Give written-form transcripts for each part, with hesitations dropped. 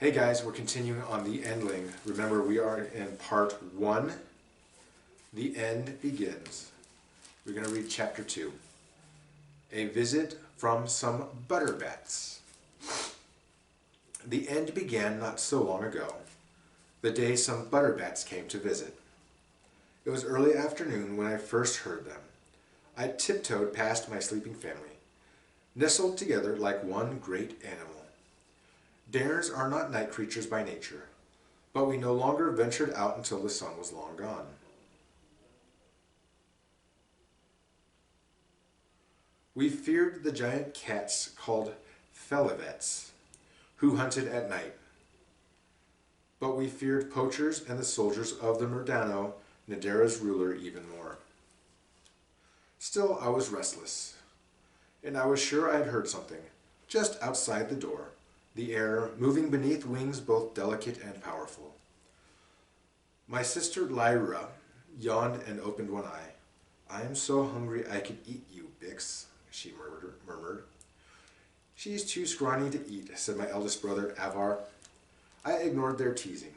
Hey guys, we're continuing on the Endling. Remember, we are in part 1. The End Begins. We're going to read chapter 2. A visit from some butterbats. The end began not so long ago, the day some butterbats came to visit. It was early afternoon when I first heard them. I tiptoed past my sleeping family, nestled together like one great animal. Dares are not night creatures by nature, but we no longer ventured out until the sun was long gone. We feared the giant cats called felivets, who hunted at night. But we feared poachers and the soldiers of the Murdano, Nadera's ruler, even more. Still, I was restless, and I was sure I had heard something, just outside the door, the air moving beneath wings both delicate and powerful. My sister Lyra yawned and opened one eye. "I am so hungry I could eat you, Bix," she murmured. "She's too scrawny to eat," said my eldest brother, Avar. I ignored their teasing.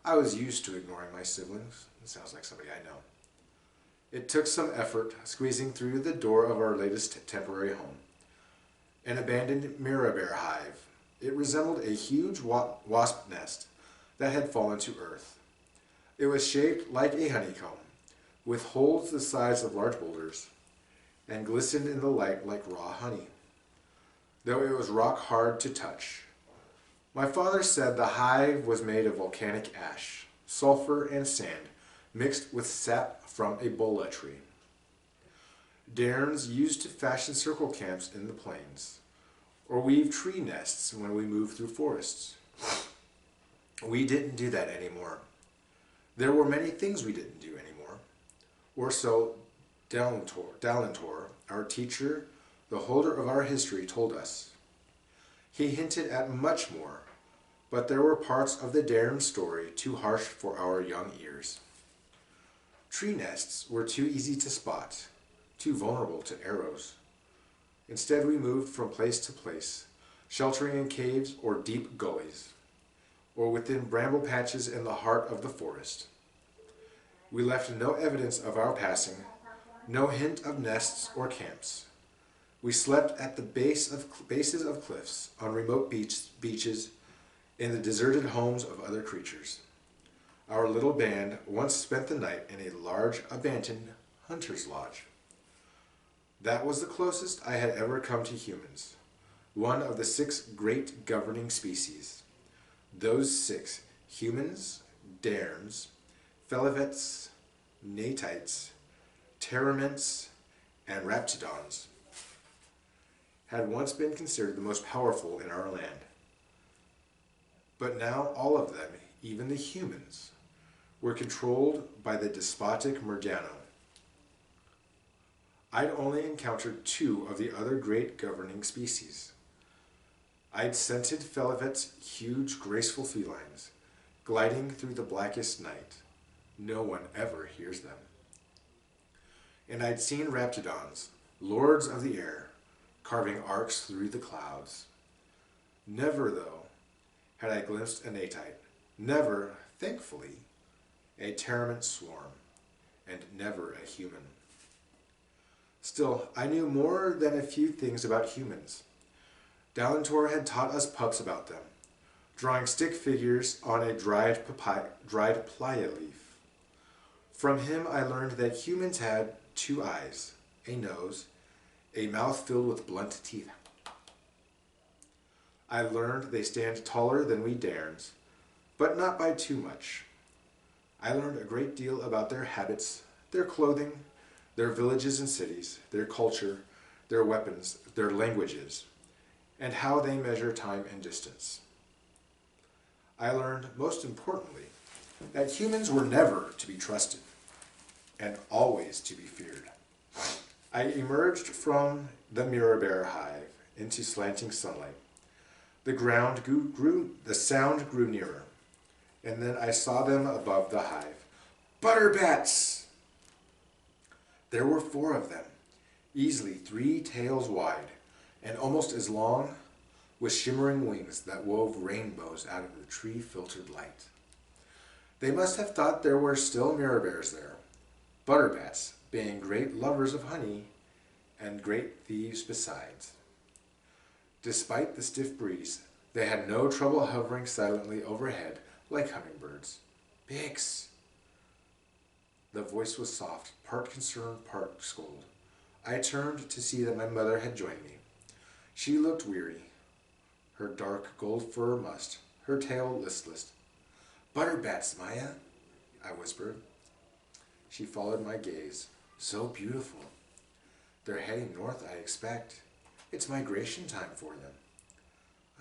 I was used to ignoring my siblings. It sounds like somebody I know. It took some effort squeezing through the door of our latest temporary home, an abandoned Mirabear hive. It resembled a huge wasp nest that had fallen to earth. It was shaped like a honeycomb, with holes the size of large boulders, and glistened in the light like raw honey, though it was rock hard to touch. My father said the hive was made of volcanic ash, sulfur, and sand mixed with sap from a bola tree. Dairns used to fashion circle camps in the plains, or weave tree nests when we moved through forests. We didn't do that anymore. There were many things we didn't do anymore, or so Dalentor, our teacher, the holder of our history, told us. He hinted at much more, but there were parts of the Dairn story too harsh for our young ears. Tree nests were too easy to spot, too vulnerable to arrows. Instead, we moved from place to place, sheltering in caves or deep gullies, or within bramble patches in the heart of the forest. We left no evidence of our passing, no hint of nests or camps. We slept at the bases of cliffs, on remote beaches, in the deserted homes of other creatures. Our little band once spent the night in a large, abandoned hunter's lodge. That was the closest I had ever come to humans, one of the 6 great governing species. Those 6, humans, Dairns, felivets, natites, terraments, and raptidons, had once been considered the most powerful in our land. But now all of them, even the humans, were controlled by the despotic Murdano. I'd only encountered 2 of the other great governing species. I'd scented felivets, huge, graceful felines, gliding through the blackest night. No one ever hears them. And I'd seen raptidons, lords of the air, carving arcs through the clouds. Never, though, had I glimpsed a natite. Never, thankfully, a terrament swarm, and never a human. Still, I knew more than a few things about humans. Dalentor had taught us pups about them, drawing stick figures on a dried playa leaf. From him I learned that humans had 2 eyes, a nose, a mouth filled with blunt teeth. I learned they stand taller than we Dairns, but not by too much. I learned a great deal about their habits, their clothing, their villages and cities, their culture, their weapons, their languages, and how they measure time and distance. I learned, most importantly, that humans were never to be trusted, and always to be feared. I emerged from the Mirabear hive into slanting sunlight. The sound grew nearer, and then I saw them above the hive. Butterbats! There were 4 of them, easily 3 tails wide, and almost as long, with shimmering wings that wove rainbows out of the tree-filtered light. They must have thought there were still mirror bears there, butterbats being great lovers of honey and great thieves besides. Despite the stiff breeze, they had no trouble hovering silently overhead like hummingbirds. Bix! The voice was soft, part concern, part scold. I turned to see that my mother had joined me. She looked weary, her dark gold fur mussed, her tail listless. Butterbats, Maya, I whispered. She followed my gaze. So beautiful. They're heading north, I expect. It's migration time for them.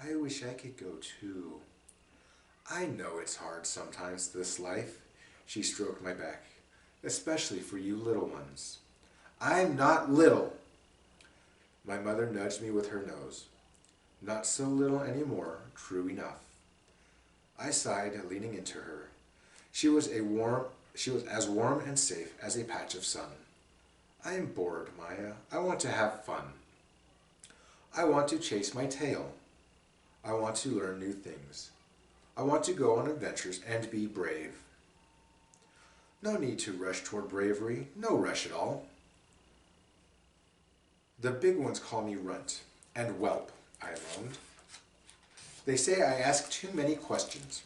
I wish I could go too. I know it's hard sometimes, this life. She stroked my back. Especially for you little ones. I'm not little. My mother nudged me with her nose. Not so little anymore, true enough. I sighed, leaning into her. She was as warm and safe as a patch of sun. I am bored, Maya. I want to have fun. I want to chase my tail. I want to learn new things. I want to go on adventures and be brave. No need to rush toward bravery. No rush at all. The big ones call me Runt and Whelp, I moaned. They say I ask too many questions.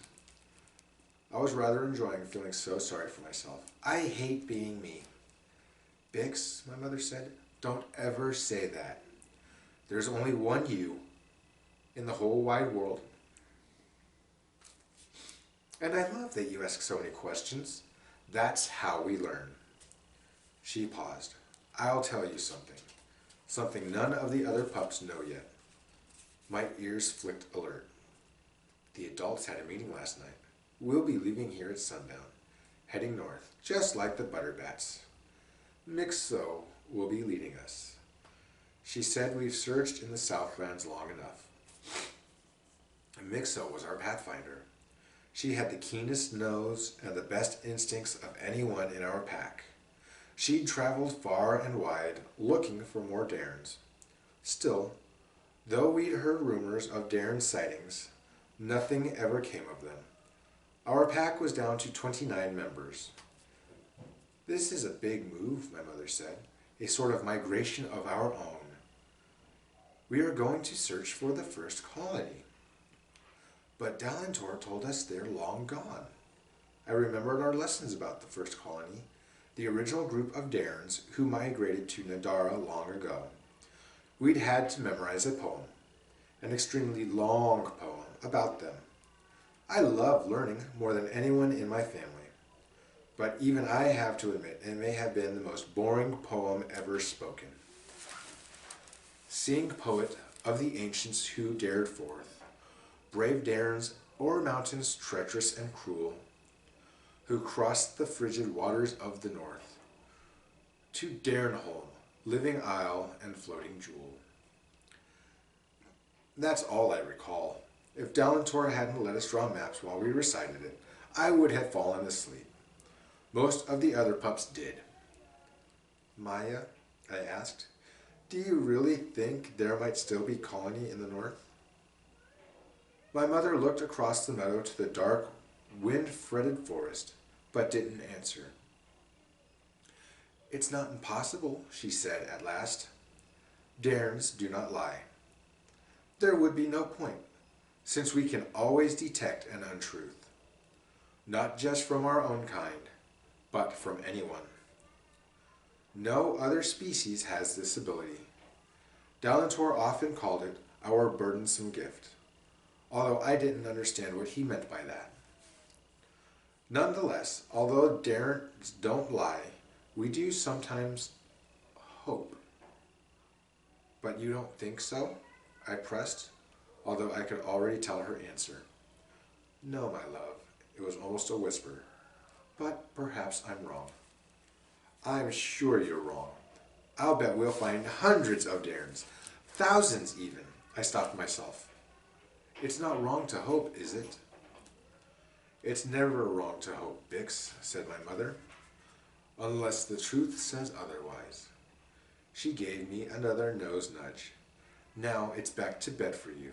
I was rather enjoying feeling so sorry for myself. I hate being me. Bix, my mother said, don't ever say that. There's only one you in the whole wide world. And I love that you ask so many questions. That's how we learn. She paused. I'll tell you something. Something none of the other pups know yet. My ears flicked alert. The adults had a meeting last night. We'll be leaving here at sundown, heading north, just like the butterbats. Mixo will be leading us. She said we've searched in the Southlands long enough. Mixo was our pathfinder. She had the keenest nose and the best instincts of anyone in our pack. She'd traveled far and wide, looking for more Dairns. Still, though we'd heard rumors of Dairn sightings, nothing ever came of them. Our pack was down to 29 members. This is a big move, my mother said, a sort of migration of our own. We are going to search for the first colony. But Dalentor told us they're long gone. I remembered our lessons about the first colony, the original group of Dairns who migrated to Nadara long ago. We'd had to memorize a poem, an extremely long poem about them. I love learning more than anyone in my family. But even I have to admit, it may have been the most boring poem ever spoken. Seeing poet of the ancients who dared forth, brave Dairns o'er mountains treacherous and cruel, who crossed the frigid waters of the north, to Dairnholm, living isle and floating jewel. That's all I recall. If Dalentor hadn't let us draw maps while we recited it, I would have fallen asleep. Most of the other pups did. Maya, I asked, do you really think there might still be colony in the north? My mother looked across the meadow to the dark, wind-fretted forest, but didn't answer. It's not impossible, she said at last. Dairns do not lie. There would be no point, since we can always detect an untruth, not just from our own kind, but from anyone. No other species has this ability. Dalentor often called it our burdensome gift, although I didn't understand what he meant by that. Nonetheless, although Dairns don't lie, we do sometimes hope. But you don't think so? I pressed, although I could already tell her answer. No, my love, it was almost a whisper, but perhaps I'm wrong. I'm sure you're wrong. I'll bet we'll find hundreds of Dairns, thousands even. I stopped myself. It's not wrong to hope, is it? It's never wrong to hope, Bix, said my mother, unless the truth says otherwise. She gave me another nose nudge. Now it's back to bed for you.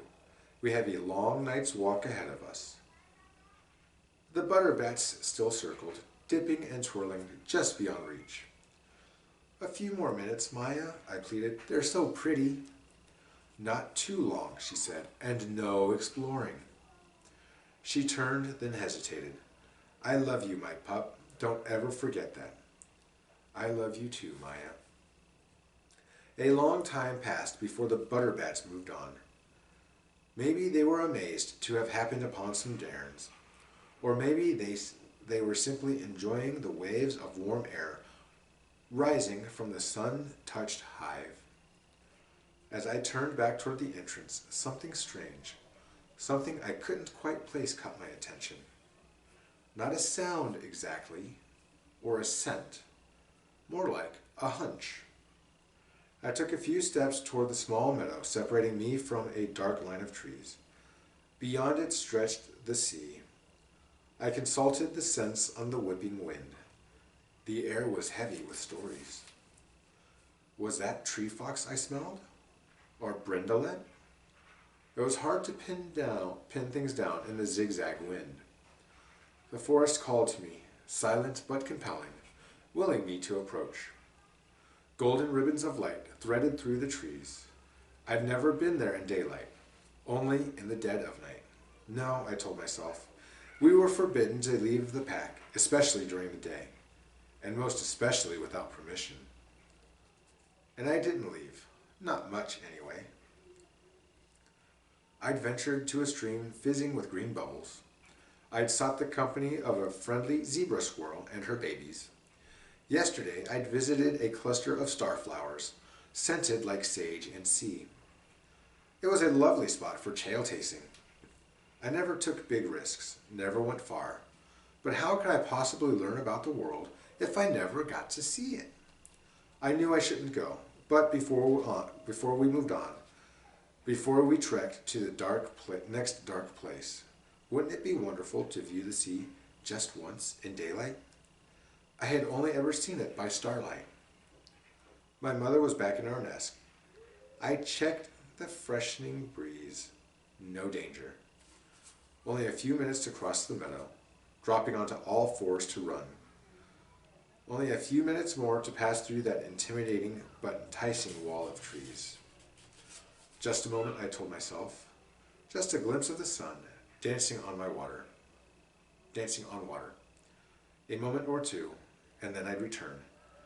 We have a long night's walk ahead of us. The butterbats still circled, dipping and twirling just beyond reach. A few more minutes, Maya, I pleaded. They're so pretty. Not too long, she said, and no exploring. She turned, then hesitated. I love you, my pup. Don't ever forget that. I love you too, Maya. A long time passed before the butterbats moved on. Maybe they were amazed to have happened upon some cairns, or maybe they were simply enjoying the waves of warm air rising from the sun-touched hive. As I turned back toward the entrance, something strange, something I couldn't quite place, caught my attention. Not a sound exactly, or a scent, more like a hunch. I took a few steps toward the small meadow separating me from a dark line of trees. Beyond it stretched the sea. I consulted the scents on the whipping wind. The air was heavy with stories. Was that tree fox I smelled? Or brindalet? It was hard to pin things down in the zigzag wind. The forest called to me, silent but compelling, willing me to approach. Golden ribbons of light threaded through the trees. I'd never been there in daylight, only in the dead of night. No, I told myself, we were forbidden to leave the pack, especially during the day, and most especially without permission. And I didn't leave, not much anyway. I'd ventured to a stream fizzing with green bubbles. I'd sought the company of a friendly zebra squirrel and her babies. Yesterday, I'd visited a cluster of starflowers, scented like sage and sea. It was a lovely spot for trail tasting. I never took big risks, never went far. But how could I possibly learn about the world if I never got to see it? I knew I shouldn't go, but before we moved on, before we trekked to the next dark place, wouldn't it be wonderful to view the sea just once in daylight? I had only ever seen it by starlight. My mother was back in our nest. I checked the freshening breeze. No danger. Only a few minutes to cross the meadow, dropping onto all fours to run. Only a few minutes more to pass through that intimidating but enticing wall of trees. Just a moment, I told myself. Just a glimpse of the sun dancing on water. A moment or two, and then I'd return,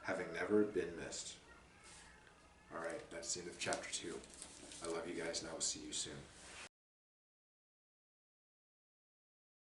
having never been missed. All right, that's the end of chapter 2. I love you guys, and I will see you soon.